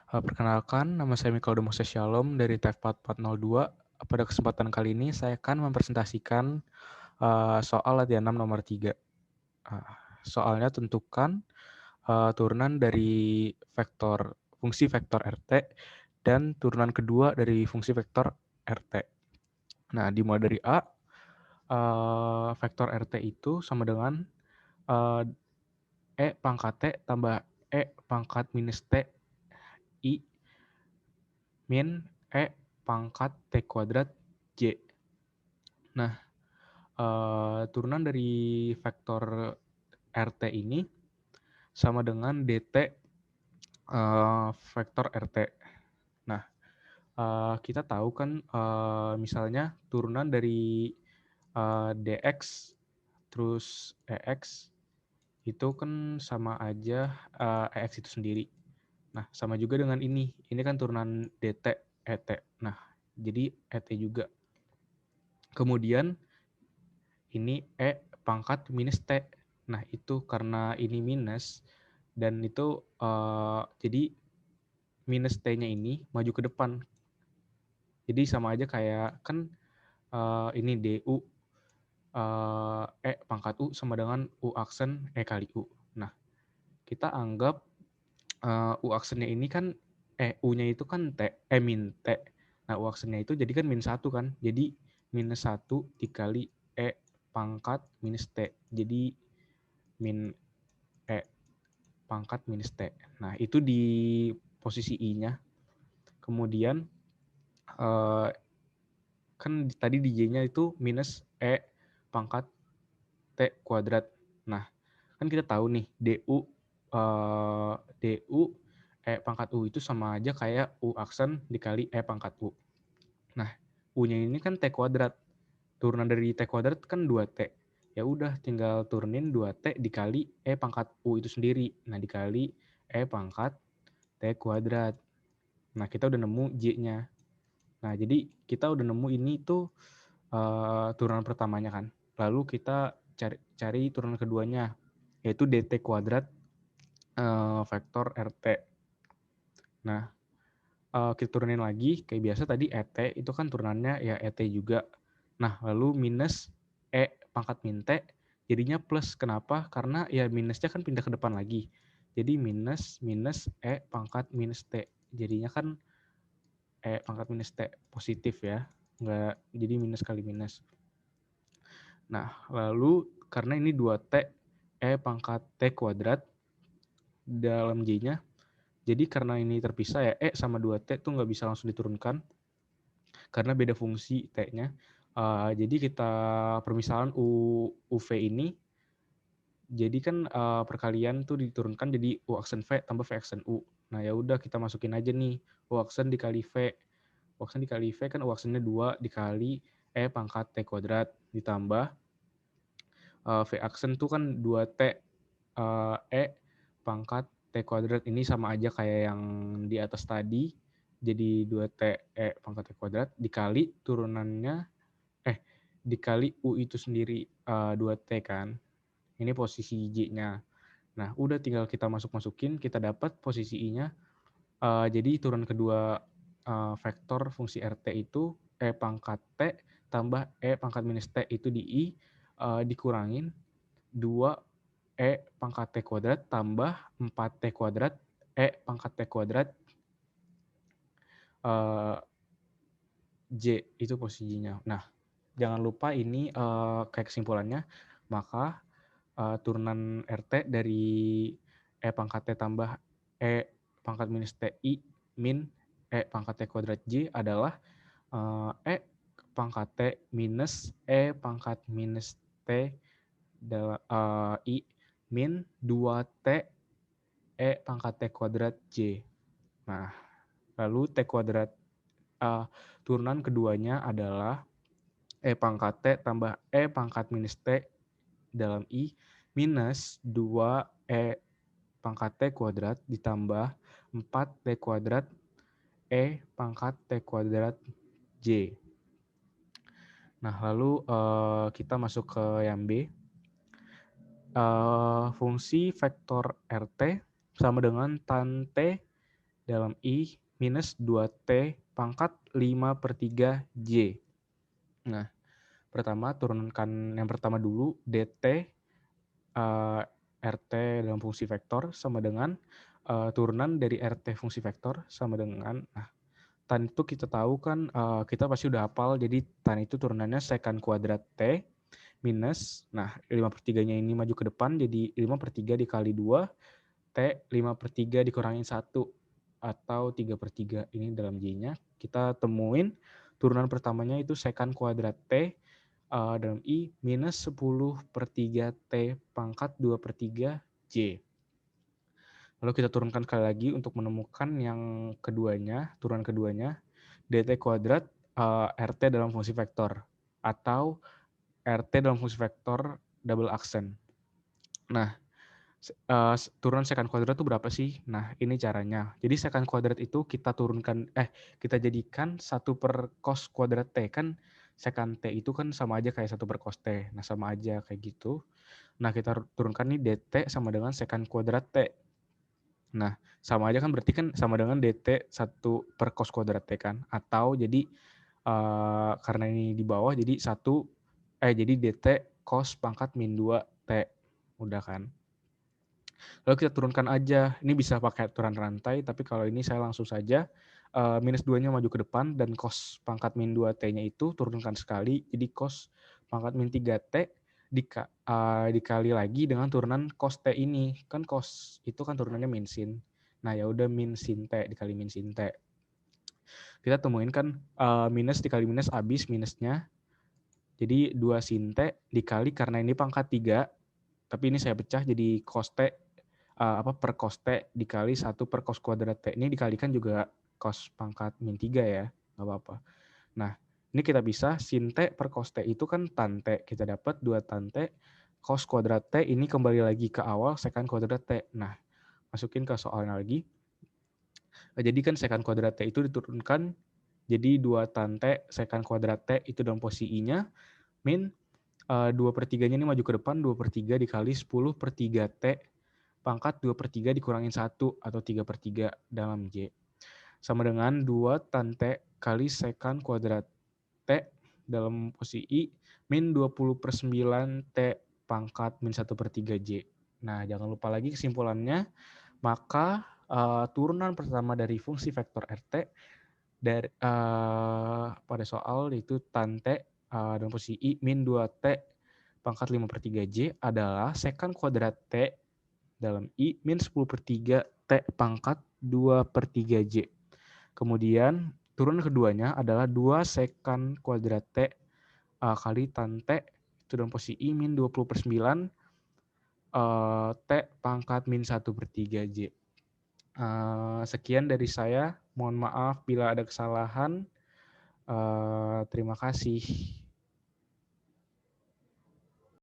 Perkenalkan, nama saya Mikal Moses Shalom dari TEF 4402. Pada kesempatan kali ini saya akan mempresentasikan soal latihan 6 nomor 3. Soalnya tentukan turunan dari fungsi vektor RT dan turunan kedua dari fungsi vektor RT. Nah, dimulai dari A, vektor RT itu sama dengan E pangkat T tambah E pangkat minus T I min E pangkat T kuadrat J. Nah, turunan dari vektor RT ini sama dengan DT vektor RT. Nah, kita tahu kan misalnya turunan dari DX terus EX itu kan sama aja EX itu sendiri. Nah, sama juga dengan ini. Ini kan turunan DT, ET. Nah, jadi ET juga. Kemudian ini E pangkat minus T. Nah, itu karena ini minus, dan itu jadi minus T-nya ini maju ke depan. Jadi sama aja kayak kan ini DU E pangkat U sama dengan U aksen E kali U. Nah, kita anggap U aksennya ini kan U-nya itu kan T, min T. Nah, U aksennya itu jadi kan min 1 kan. Jadi minus 1 dikali E pangkat minus T. Jadi min E pangkat minus T. Nah, itu di posisi I-nya. Kemudian kan tadi di J-nya itu minus E pangkat T kuadrat. Nah, kan kita tahu nih DU E pangkat U itu sama aja kayak U aksen dikali E pangkat U. Nah, U-nya ini kan T kuadrat. Turunan dari T kuadrat kan 2T. Ya udah tinggal turunin 2T dikali E pangkat U itu sendiri. Nah, dikali E pangkat T kuadrat. Nah, kita udah nemu J-nya. Nah, jadi kita udah nemu ini tuh turunan pertamanya kan. Lalu kita cari turunan keduanya, yaitu DT kuadrat vektor RT. Nah, kita turunin lagi, kayak biasa tadi ET itu kan turunannya ya ET juga. Nah, lalu minus E pangkat min T, jadinya plus. Kenapa? Karena ya minusnya kan pindah ke depan lagi. Jadi minus E pangkat minus T. Jadinya kan E pangkat minus T positif ya. Nggak, jadi minus kali minus. Nah, lalu karena ini 2T E pangkat T kuadrat dalam J-nya, jadi karena ini terpisah ya, E sama 2T tuh nggak bisa langsung diturunkan karena beda fungsi T-nya. Jadi kita permisalan UV ini, jadi kan perkalian tuh diturunkan jadi U aksen V tambah V aksen U. Nah, ya udah kita masukin aja nih U aksen dikali V. U aksen dikali V kan U aksennya 2 dikali E pangkat T kuadrat ditambah V aksen tuh kan 2T E pangkat T kuadrat. Ini sama aja kayak yang di atas tadi. Jadi 2T E pangkat T kuadrat dikali turunannya, dikali U itu sendiri 2T kan. Ini posisi J-nya. Nah, udah tinggal kita masukin, kita dapat posisi I-nya. Jadi turunan kedua vektor fungsi RT itu E pangkat T tambah E pangkat minus T itu di I, dikurangin 2 E pangkat T kuadrat tambah 4T kuadrat E pangkat T kuadrat J itu posisinya. Nah, jangan lupa ini kayak kesimpulannya, maka turunan RT dari E pangkat T tambah E pangkat minus TI min E pangkat T kuadrat J adalah E pangkat T minus E pangkat minus T I min 2T E pangkat T kuadrat J. Nah, lalu T kuadrat turunan keduanya adalah E pangkat T tambah E pangkat minus T dalam I minus 2 E pangkat T kuadrat ditambah 4T kuadrat E pangkat T kuadrat J. Nah, lalu kita masuk ke yang B. Fungsi vektor RT sama dengan tan T dalam I minus 2T pangkat 5/3 J. Nah, turunkan yang pertama dulu, dt RT dalam fungsi vektor sama dengan turunan dari RT fungsi vektor sama dengan, tan itu kita tahu kan, kita pasti udah hafal, jadi tan itu turunannya sekant kuadrat T minus, 5/3-nya ini maju ke depan, jadi 5/3 dikali 2, T 5/3 dikurangin 1, atau 3/3. Ini dalam J-nya. Kita temuin turunan pertamanya itu sekant kuadrat T dalam I minus 10/3 T pangkat 2/3 J. Lalu kita turunkan sekali lagi untuk menemukan yang keduanya, turunan keduanya, dt kuadrat RT dalam fungsi vektor, atau RT dalam fungsi vektor double aksen. Nah, turunan sekant kuadrat itu berapa sih? Nah, ini caranya. Jadi sekant kuadrat itu kita jadikan 1/cos kuadrat T. Kan sekant T itu kan sama aja kayak 1/cos T. Nah, sama aja kayak gitu. Nah, kita turunkan nih dt sama dengan sekant kuadrat T. Nah, sama aja kan, berarti kan sama dengan dt 1/cos kuadrat T kan. Atau jadi karena ini di bawah jadi jadi dt cos pangkat min 2 T. Udah kan. Lalu kita turunkan aja. Ini bisa pakai aturan rantai, tapi kalau ini saya langsung saja minus 2-nya maju ke depan, dan cos pangkat min 2T-nya itu turunkan sekali, jadi cos pangkat min 3T dikali lagi dengan turunan cos T ini. Kan cos itu kan turunannya min sin. Nah, ya udah min sin T dikali min sin T. Kita temuin kan minus dikali minus habis minusnya. Jadi 2 sin T dikali, karena ini pangkat 3, tapi ini saya pecah jadi cos T per cos T dikali 1/cos kuadrat T. Ini dikalikan juga cos pangkat min 3 ya, nggak apa-apa. Nah, ini kita bisa sin T per cos T itu kan tan T. Kita dapat 2 tan T cos kuadrat T, ini kembali lagi ke awal sekant kuadrat T. Nah, masukin ke soalnya lagi. Jadi kan sekant kuadrat T itu diturunkan jadi 2 tan T sekant kuadrat T itu dalam posisi I-nya, min 2/3-nya ini maju ke depan, 2/3 dikali 10/3 T pangkat 2/3 dikurangin 1 atau 3/3 dalam J. Sama dengan 2 tan T kali sekant kuadrat T dalam posisi I min 20/9 T pangkat min 1/3 J. Nah, jangan lupa lagi kesimpulannya, maka turunan pertama dari fungsi vektor RT dari pada soal itu tan T dalam posisi I min 2T pangkat 5/3 J adalah sekant kuadrat T dalam I min 10/3 T pangkat 2/3 J. Kemudian turunan keduanya adalah 2 sekant kuadrat T kali tan T itu dalam posisi I min 20/9 T pangkat min 1/3 J. Sekian dari saya. Mohon maaf bila ada kesalahan. Terima kasih.